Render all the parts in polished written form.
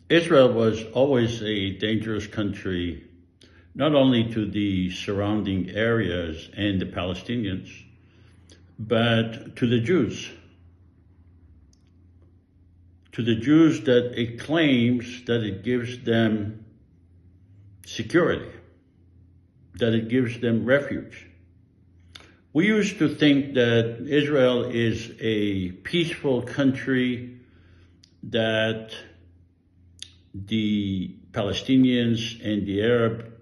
Israel was always a dangerous country, not only to the surrounding areas and the Palestinians, but to the Jews. To the Jews that it claims that it gives them security, that it gives them refuge. We used to think that Israel is a peaceful country, that the Palestinians and the Arab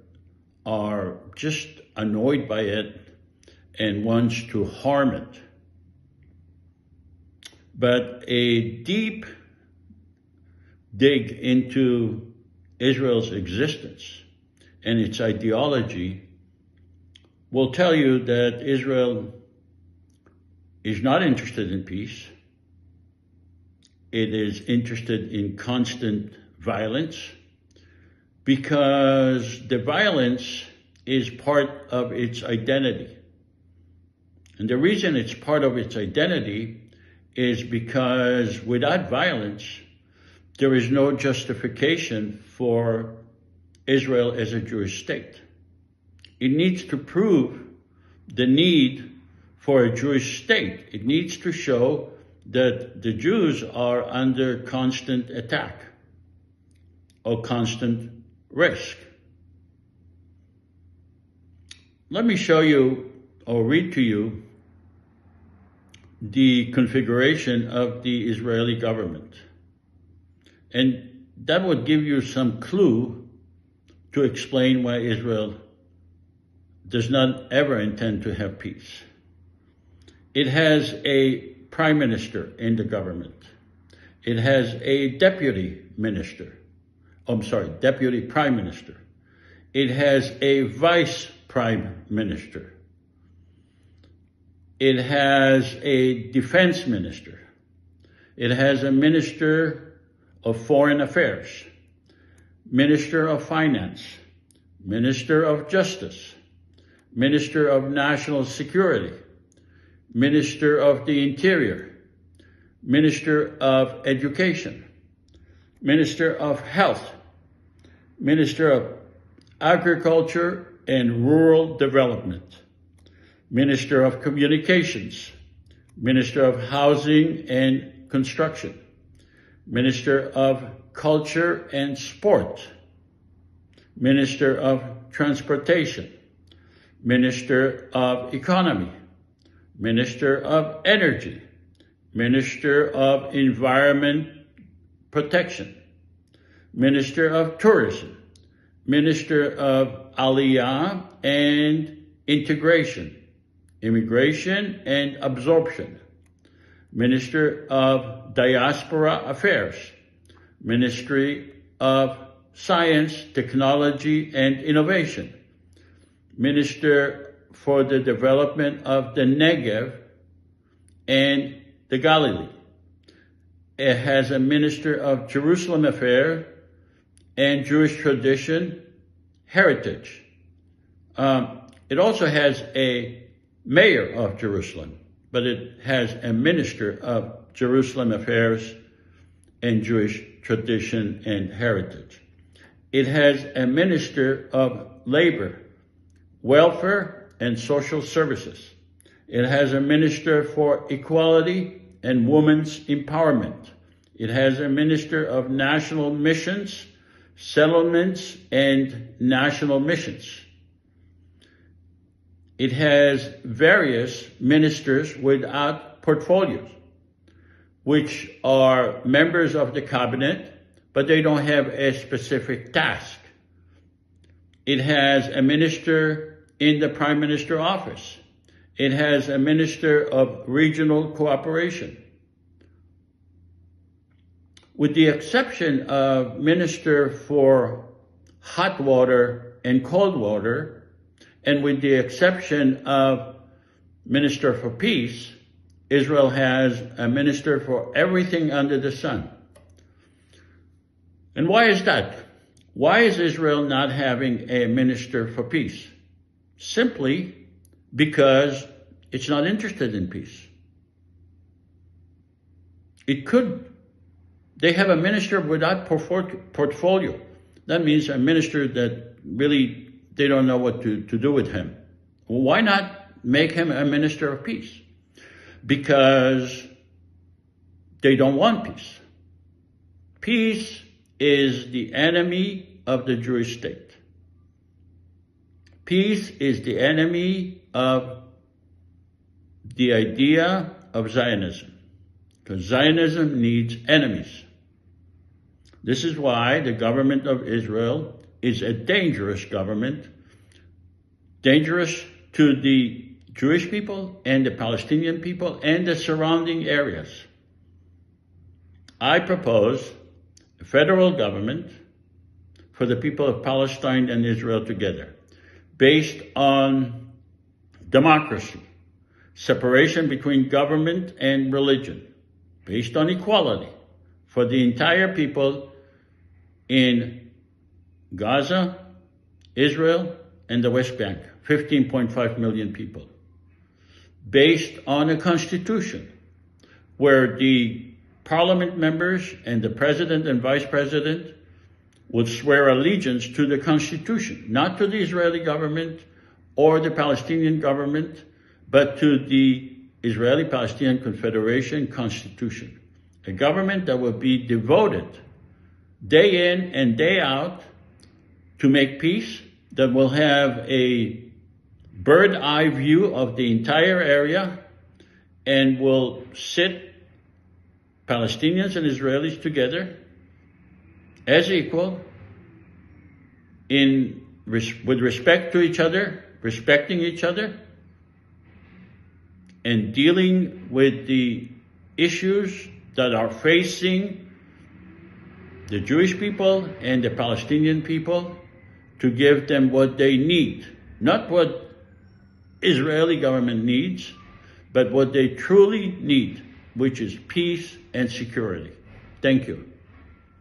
are just annoyed by it and wants to harm it. But a deep dig into Israel's existence and its ideology will tell you that Israel is not interested in peace. It is interested in constant violence because the violence is part of its identity. And the reason it's part of its identity is because without violence, there is no justification for Israel as a Jewish state. It needs to prove the need for a Jewish state. It needs to show that the Jews are under constant attack or constant risk. Let me show you or read to you the configuration of the Israeli government. And that would give you some clue to explain why Israel does not ever intend to have peace. It has a prime minister in the government. It has a deputy prime minister. It has a vice prime minister. It has a defense minister. It has a minister of foreign affairs, minister of finance, minister of justice, minister of national security, minister of the interior, minister of education, minister of health, minister of agriculture and rural development, minister of communications, minister of housing and construction, minister of culture and sport, minister of transportation, minister of economy, minister of energy, minister of environment protection, minister of tourism, minister of aliyah and integration, immigration and absorption, minister of diaspora affairs, ministry of science, technology, and innovation, minister for the development of the Negev and the Galilee. It has a minister of Jerusalem affairs and Jewish tradition heritage. It also has a mayor of Jerusalem, but it has a minister of Jerusalem affairs and Jewish tradition and heritage. It has a minister of labor, welfare, and social services. It has a minister for equality and women's empowerment. It has a minister of national missions, settlements, and national missions. It has various ministers without portfolios, which are members of the cabinet, but they don't have a specific task. It has a minister in the prime minister office. It has a minister of regional cooperation. With the exception of minister for hot water and cold water, and with the exception of minister for peace, Israel has a minister for everything under the sun. And why is that? Why is Israel not having a minister for peace? Simply because it's not interested in peace. It could They have a minister without portfolio. That means a minister that really they don't know what to do with him. Why not make him a minister of peace? Because they don't want peace. Peace is the enemy of the Jewish state. Peace is the enemy of the idea of Zionism, because Zionism needs enemies. This is why the government of Israel is a dangerous government, dangerous to the Jewish people and the Palestinian people and the surrounding areas. I propose a federal government for the people of Palestine and Israel together, based on democracy, separation between government and religion, based on equality for the entire people in Gaza, Israel, and the West Bank, 15.5 million people, based on a constitution where the parliament members and the president and vice president would swear allegiance to the constitution, not to the Israeli government or the Palestinian government, but to the Israeli-Palestinian Confederation Constitution, a government that will be devoted day in and day out to make peace, that will have a bird-eye view of the entire area and will sit Palestinians and Israelis together as equal with respect to each other, respecting each other, and dealing with the issues that are facing the Jewish people and the Palestinian people, to give them what they need, not what Israeli government needs, but what they truly need, which is peace and security. Thank you.